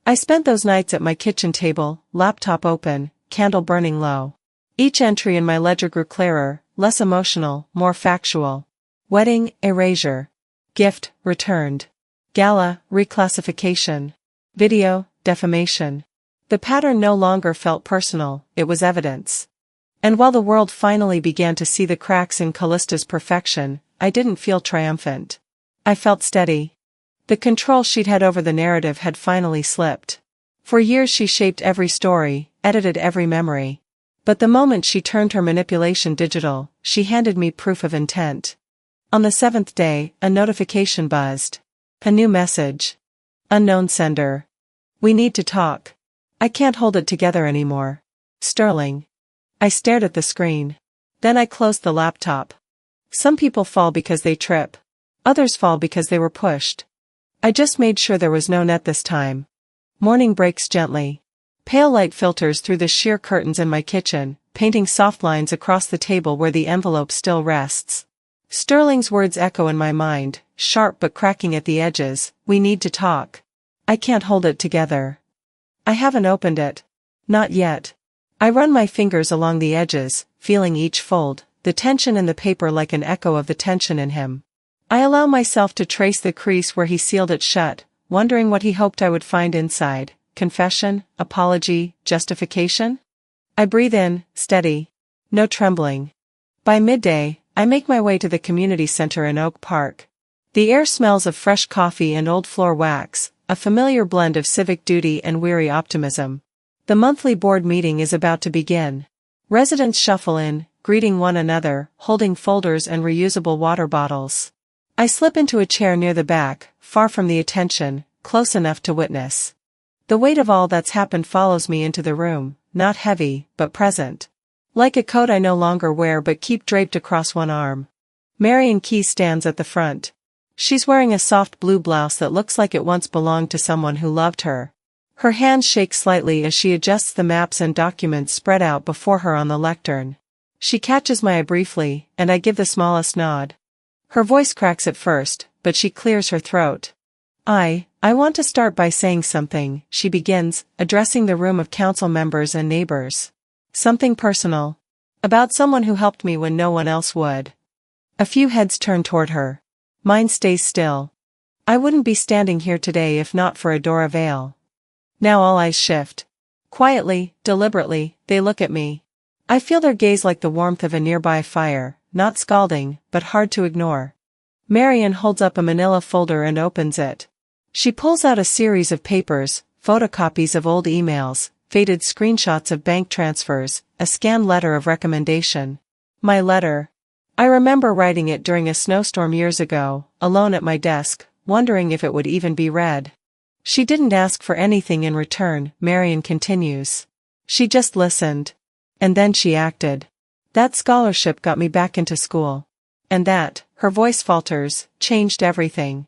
I spent those nights at my kitchen table, laptop open, candle burning low. Each entry in my ledger grew clearer, less emotional, more factual. Wedding, erasure. Gift, returned. Gala, reclassification. Video, defamation. The pattern no longer felt personal, it was evidence. And while the world finally began to see the cracks in Callista's perfection, I didn't feel triumphant. I felt steady. The control she'd had over the narrative had finally slipped. For years she shaped every story, edited every memory. But the moment she turned her manipulation digital, she handed me proof of intent. On the 7th day, a notification buzzed. A new message. Unknown sender. "We need to talk. I can't hold it together anymore. Sterling." I stared at the screen. Then I closed the laptop. Some people fall because they trip. Others fall because they were pushed. I just made sure there was no net this time. Morning breaks gently. Pale light filters through the sheer curtains in my kitchen, painting soft lines across the table where the envelope still rests. Sterling's words echo in my mind, sharp but cracking at the edges. "We need to talk. I can't hold it together." I haven't opened it. Not yet. I run my fingers along the edges, feeling each fold, the tension in the paper like an echo of the tension in him. I allow myself to trace the crease where he sealed it shut, wondering what he hoped I would find inside. Confession, apology, justification? I breathe in, steady. No trembling. By midday, I make my way to the community center in Oak Park. The air smells of fresh coffee and old floor wax, a familiar blend of civic duty and weary optimism. The monthly board meeting is about to begin. Residents shuffle in, greeting one another, holding folders and reusable water bottles. I slip into a chair near the back, far from the attention, close enough to witness. The weight of all that's happened follows me into the room, not heavy, but present. Like a coat I no longer wear but keep draped across one arm. Marion Key stands at the front. She's wearing a soft blue blouse that looks like it once belonged to someone who loved her. Her hands shake slightly as she adjusts the maps and documents spread out before her on the lectern. She catches my eye briefly, and I give the smallest nod. Her voice cracks at first, but she clears her throat. I want to start by saying something," she begins, addressing the room of council members and neighbors. "Something personal. About someone who helped me when no one else would." A few heads turn toward her. Mine stays still. I wouldn't be standing here today if not for Adora Vale. Now all eyes shift. Quietly, deliberately, they look at me. I feel their gaze like the warmth of a nearby fire, not scalding, but hard to ignore. Marion holds up a manila folder and opens it. She pulls out a series of papers, photocopies of old emails, faded screenshots of bank transfers, a scanned letter of recommendation. My letter. I remember writing it during a snowstorm years ago, alone at my desk, wondering if it would even be read. She didn't ask for anything in return, Marion continues. She just listened. And then she acted. That scholarship got me back into school. And that, her voice falters, changed everything.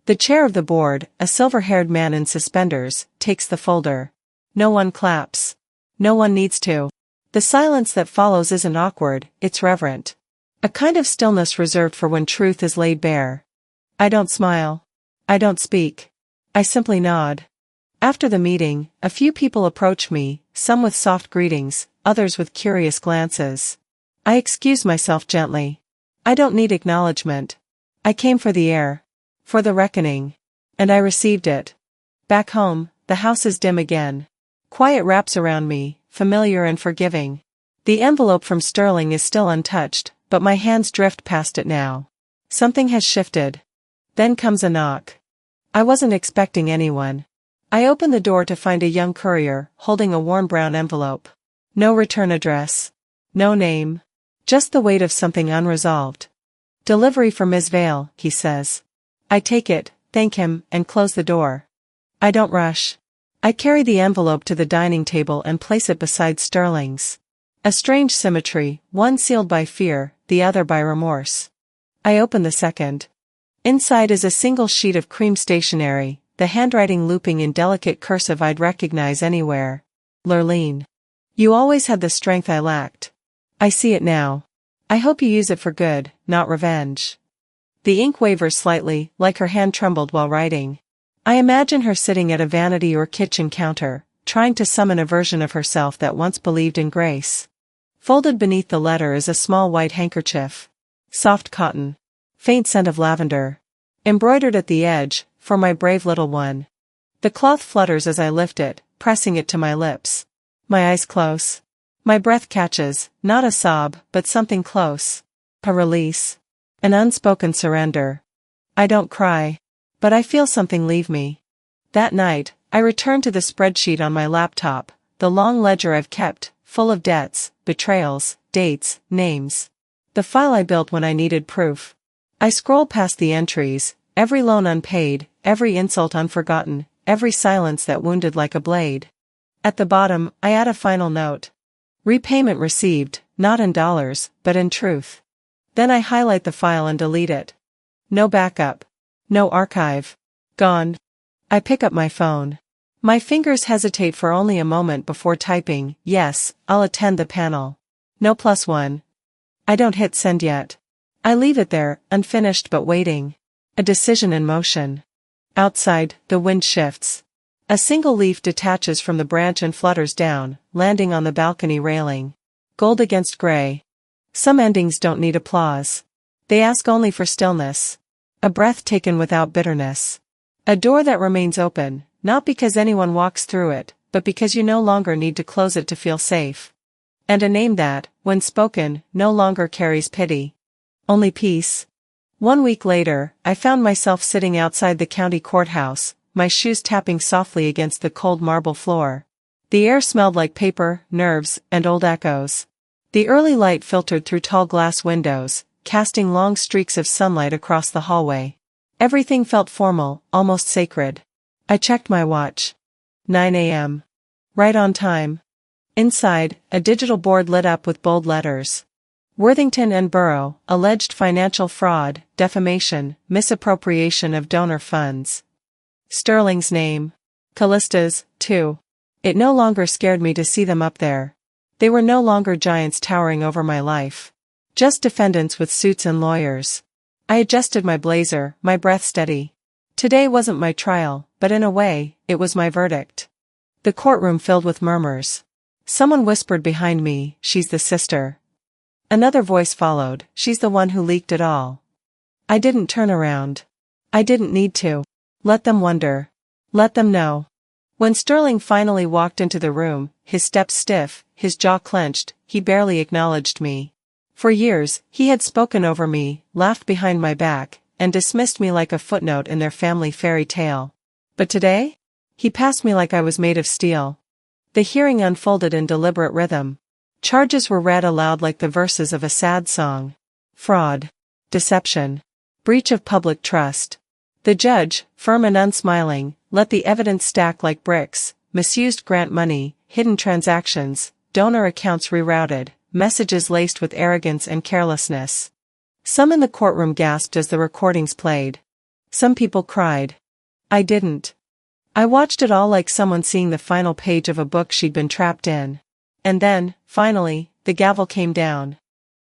The chair of the board, a silver-haired man in suspenders, takes the folder. No one claps. No one needs to. The silence that follows isn't awkward, it's reverent. A kind of stillness reserved for when truth is laid bare. I don't smile. I don't speak. I simply nod. After the meeting, a few people approach me, some with soft greetings, others with curious glances. I excuse myself gently. I don't need acknowledgement. I came for the air. For the reckoning. And I received it. Back home, the house is dim again. Quiet wraps around me, familiar and forgiving. The envelope from Sterling is still untouched, but my hands drift past it now. Something has shifted. Then comes a knock. I wasn't expecting anyone. I open the door to find a young courier, holding a worn brown envelope. No return address. No name. Just the weight of something unresolved. Delivery for Ms. Vale, he says. I take it, thank him, and close the door. I don't rush. I carry the envelope to the dining table and place it beside Sterling's. A strange symmetry, one sealed by fear, the other by remorse. I open the second. Inside is a single sheet of cream stationery, the handwriting looping in delicate cursive I'd recognize anywhere. Lurleen. You always had the strength I lacked. I see it now. I hope you use it for good, not revenge. The ink wavers slightly, like her hand trembled while writing. I imagine her sitting at a vanity or kitchen counter, trying to summon a version of herself that once believed in grace. Folded beneath the letter is a small white handkerchief. Soft cotton. Faint scent of lavender. Embroidered at the edge, for my brave little one. The cloth flutters as I lift it, pressing it to my lips. My eyes close. My breath catches, not a sob, but something close. A release. An unspoken surrender. I don't cry. But I feel something leave me. That night, I return to the spreadsheet on my laptop, the long ledger I've kept, full of debts, betrayals, dates, names. The file I built when I needed proof. I scroll past the entries, every loan unpaid, every insult unforgotten, every silence that wounded like a blade. At the bottom, I add a final note. Repayment received, not in dollars, but in truth. Then I highlight the file and delete it. No backup. No archive. Gone. I pick up my phone. My fingers hesitate for only a moment before typing, yes, I'll attend the panel. No +1. I don't hit send yet. I leave it there, unfinished but waiting. A decision in motion. Outside, the wind shifts. A single leaf detaches from the branch and flutters down, landing on the balcony railing. Gold against gray. Some endings don't need applause. They ask only for stillness. A breath taken without bitterness. A door that remains open, not because anyone walks through it, but because you no longer need to close it to feel safe. And a name that, when spoken, no longer carries pity. Only peace. 1 week later, I found myself sitting outside the county courthouse, my shoes tapping softly against the cold marble floor. The air smelled like paper, nerves, and old echoes. The early light filtered through tall glass windows, casting long streaks of sunlight across the hallway. Everything felt formal, almost sacred. I checked my watch. 9 a.m. Right on time. Inside, a digital board lit up with bold letters. Worthington and Borough, alleged financial fraud, defamation, misappropriation of donor funds. Sterling's name. Callista's, too. It no longer scared me to see them up there. They were no longer giants towering over my life. Just defendants with suits and lawyers. I adjusted my blazer, my breath steady. Today wasn't my trial, but in a way, it was my verdict. The courtroom filled with murmurs. Someone whispered behind me, she's the sister. Another voice followed, she's the one who leaked it all. I didn't turn around. I didn't need to. Let them wonder. Let them know. When Sterling finally walked into the room, his step stiff, his jaw clenched, he barely acknowledged me. For years, he had spoken over me, laughed behind my back, and dismissed me like a footnote in their family fairy tale. But today? He passed me like I was made of steel. The hearing unfolded in deliberate rhythm. Charges were read aloud like the verses of a sad song. Fraud. Deception. Breach of public trust. The judge, firm and unsmiling, let the evidence stack like bricks, misused grant money, hidden transactions, donor accounts rerouted, messages laced with arrogance and carelessness. Some in the courtroom gasped as the recordings played. Some people cried. I didn't. I watched it all like someone seeing the final page of a book she'd been trapped in. And then, finally, the gavel came down.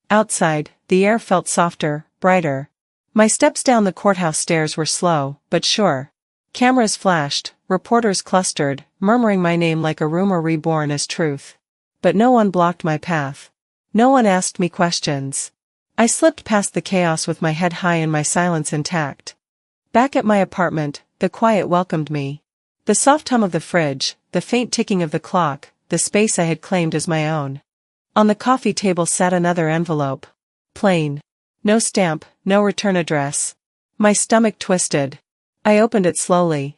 Outside, the air felt softer, brighter. My steps down the courthouse stairs were slow, but sure. Cameras flashed, reporters clustered, murmuring my name like a rumor reborn as truth. But no one blocked my path. No one asked me questions. I slipped past the chaos with my head high and my silence intact. Back at my apartment, the quiet welcomed me. The soft hum of the fridge, the faint ticking of the clock, the space I had claimed as my own. On the coffee table sat another envelope. Plain. No stamp, no return address. My stomach twisted. I opened it slowly.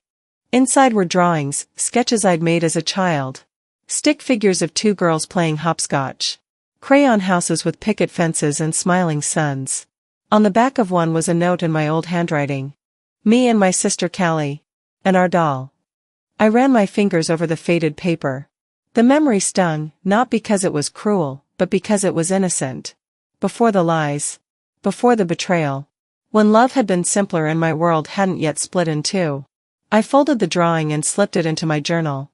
Inside were drawings, sketches I'd made as a child. Stick figures of two girls playing hopscotch. Crayon houses with picket fences and smiling suns. On the back of one was a note in my old handwriting. Me and my sister Callie. And our doll. I ran my fingers over the faded paper. The memory stung, not because it was cruel, but because it was innocent. Before the lies. Before the betrayal. When love had been simpler and my world hadn't yet split in two. I folded the drawing and slipped it into my journal.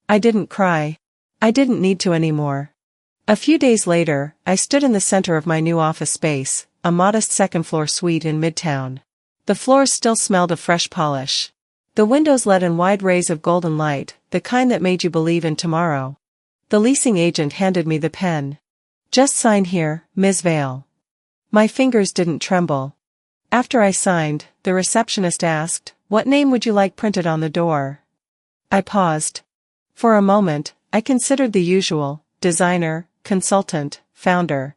I didn't cry. I didn't need to anymore. A few days later, I stood in the center of my new office space, a modest second-floor suite in Midtown. The floors still smelled of fresh polish. The windows let in wide rays of golden light, the kind that made you believe in tomorrow. The leasing agent handed me the pen. Just sign here, Ms. Vale. My fingers didn't tremble. After I signed, the receptionist asked, "What name would you like printed on the door?" I paused. For a moment, I considered the usual, designer, consultant, founder.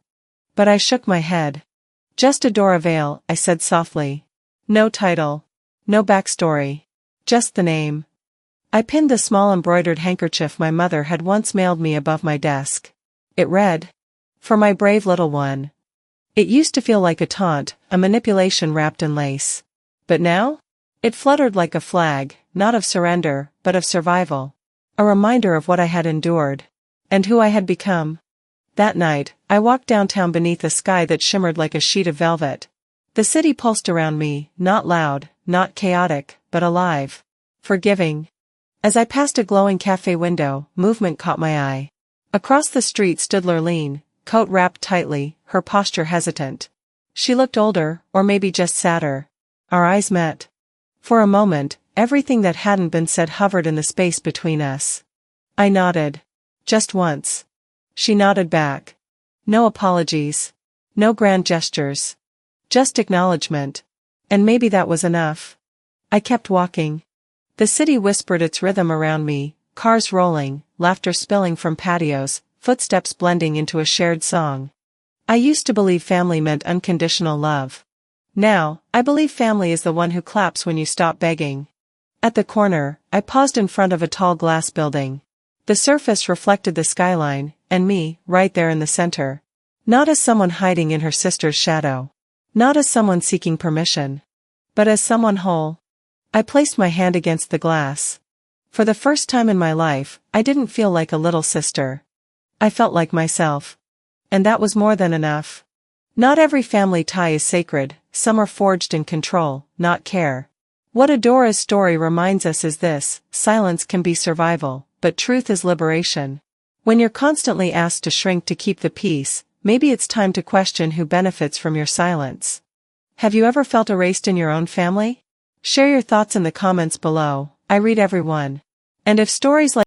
But I shook my head. "Just Adora Vale," I said softly. No title. No backstory. Just the name. I pinned the small embroidered handkerchief my mother had once mailed me above my desk. It read, "For my brave little one." It used to feel like a taunt, a manipulation wrapped in lace. But now? It fluttered like a flag, not of surrender, but of survival. A reminder of what I had endured. And who I had become. That night, I walked downtown beneath a sky that shimmered like a sheet of velvet. The city pulsed around me, not loud, not chaotic, but alive. Forgiving. As I passed a glowing cafe window, movement caught my eye. Across the street stood Lurleen, coat wrapped tightly, her posture hesitant. She looked older, or maybe just sadder. Our eyes met. For a moment, everything that hadn't been said hovered in the space between us. I nodded. Just once. She nodded back. No apologies. No grand gestures. Just acknowledgement. And maybe that was enough. I kept walking. The city whispered its rhythm around me, cars rolling, laughter spilling from patios, footsteps blending into a shared song. I used to believe family meant unconditional love. Now, I believe family is the one who claps when you stop begging. At the corner, I paused in front of a tall glass building. The surface reflected the skyline, and me, right there in the center. Not as someone hiding in her sister's shadow. Not as someone seeking permission. But as someone whole. I placed my hand against the glass. For the first time in my life, I didn't feel like a little sister. I felt like myself. And that was more than enough. Not every family tie is sacred, some are forged in control, not care. What Adora's story reminds us is this: silence can be survival, but truth is liberation. When you're constantly asked to shrink to keep the peace, maybe it's time to question who benefits from your silence. Have you ever felt erased in your own family? Share your thoughts in the comments below, I read every one. And if stories like